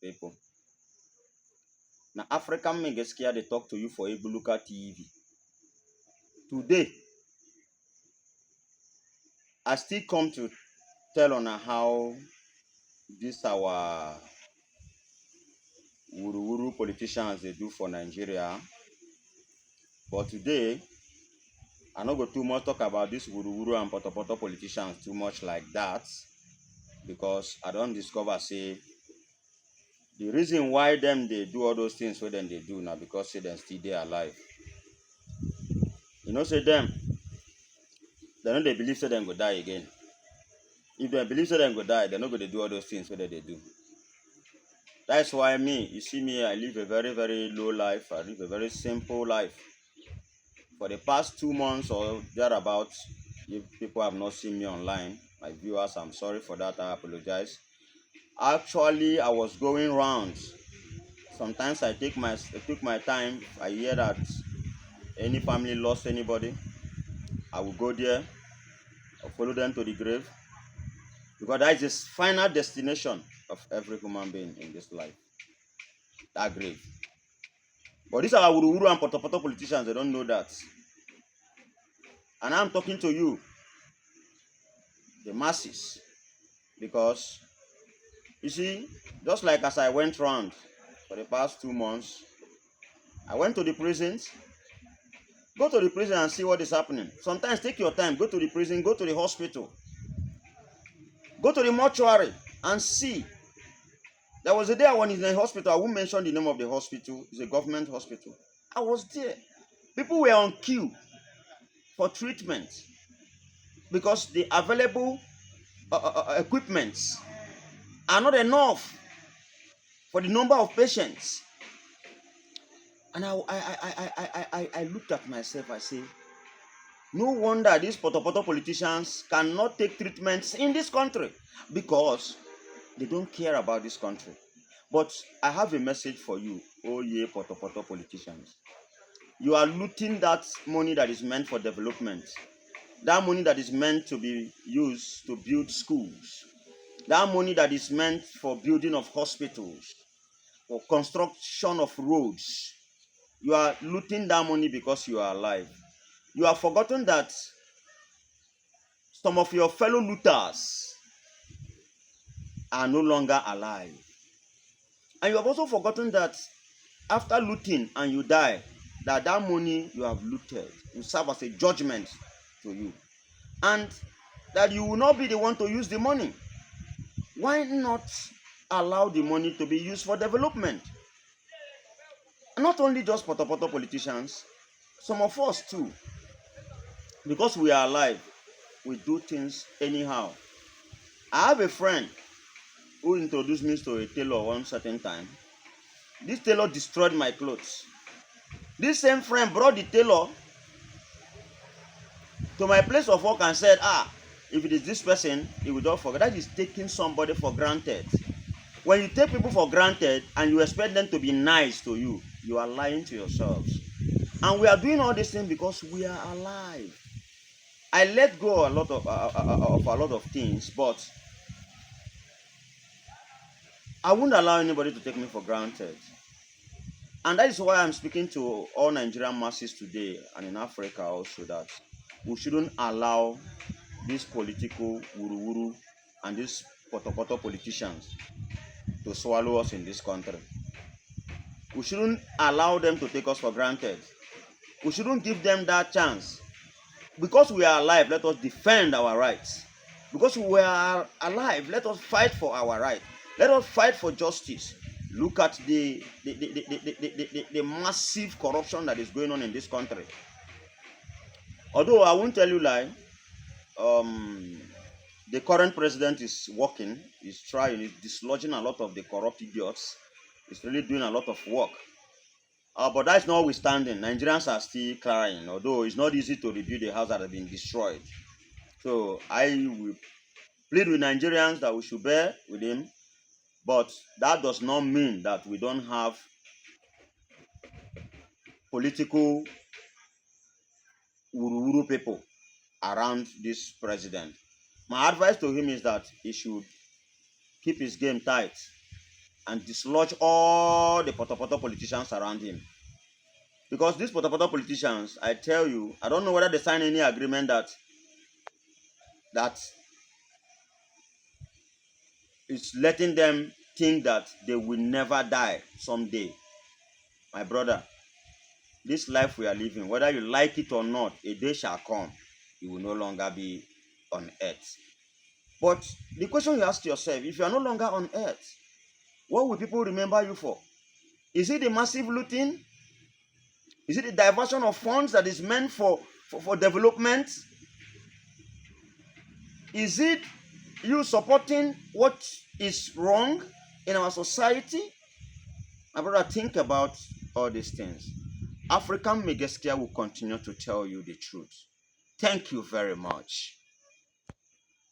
people. Now, African men get scared, they talk to you for Ebuluka TV. Today, I still come to tell on how this our wuru politicians they do for Nigeria. But today, I not go too much talk about this wuru and poto politicians too much like that, because I don't discover say the reason why them they do all those things what them they do now because say them still they alive. You know, say them, they don't they believe say them go die again. If they believe say them go die, they're not going to do all those things what they do. That's why me, you see me, I live a very, very low life. I live a very simple life. For the past 2 months or thereabouts, if people have not seen me online, my viewers, I'm sorry for that. I apologize. Actually, I was going rounds. Sometimes I took my time. I hear that any family lost anybody, I will go there. I'll follow them to the grave, because that is the final destination of every human being in this life. That grave. But these are wuru and poto politicians. They don't know that. And I'm talking to you, the masses, because you see, just like as I went round for the past 2 months, I went to the prisons. Go to the prison and see what is happening. Sometimes take your time. Go to the prison. Go to the hospital. Go to the mortuary and see. There was a day I was in the hospital. I won't mention the name of the hospital. It's a government hospital. I was there. People were on queue for treatment because the available equipments are not enough for the number of patients. And I looked at myself. I say, no wonder these poto politicians cannot take treatments in this country, because they don't care about this country. But I have a message for you, oh yeah, poto politicians. You are looting that money that is meant for development. That money that is meant to be used to build schools. That money that is meant for building of hospitals, for construction of roads. You are looting that money because you are alive. You have forgotten that some of your fellow looters are no longer alive. And you have also forgotten that after looting and you die, that money you have looted will serve as a judgment to you. And that you will not be the one to use the money. Why not allow the money to be used for development? And not only just poto politicians, some of us too. Because we are alive, we do things anyhow. I have a friend who introduced me to a tailor one certain time. This tailor destroyed my clothes. This same friend brought the tailor to my place of work and said, if it is this person, he will not forget. That is taking somebody for granted. When you take people for granted and you expect them to be nice to you, you are lying to yourselves. And we are doing all these things because we are alive. I let go a lot of things, but I wouldn't allow anybody to take me for granted. And that is why I'm speaking to all Nigerian masses today and in Africa also, that we shouldn't allow these political wuru and these poto politicians to swallow us in this country. We shouldn't allow them to take us for granted. We shouldn't give them that chance. Because we are alive, let us defend our rights. Because we are alive, let us fight for our rights. Let us fight for justice. Look at the massive corruption that is going on in this country. Although I won't tell you lie, the current president is working, he's trying, he's dislodging a lot of the corrupt idiots. He's really doing a lot of work. But that's notwithstanding, Nigerians are still crying, although it's not easy to rebuild a house that has been destroyed. So I will plead with Nigerians that we should bear with him, but that does not mean that we don't have political wuru people around this president. My advice to him is that he should keep his game tight. and dislodge all the potopoto politicians around him. Because these potopoto politicians, I tell you, I don't know whether they sign any agreement that is letting them think that they will never die someday. My brother, this life we are living, whether you like it or not, a day shall come, you will no longer be on earth. But the question you ask yourself, if you are no longer on earth, what will people remember you for? Is it the massive looting? Is it the diversion of funds that is meant for development? Is it you supporting what is wrong in our society? My brother, think about all these things. African Megaskia will continue to tell you the truth. Thank you very much.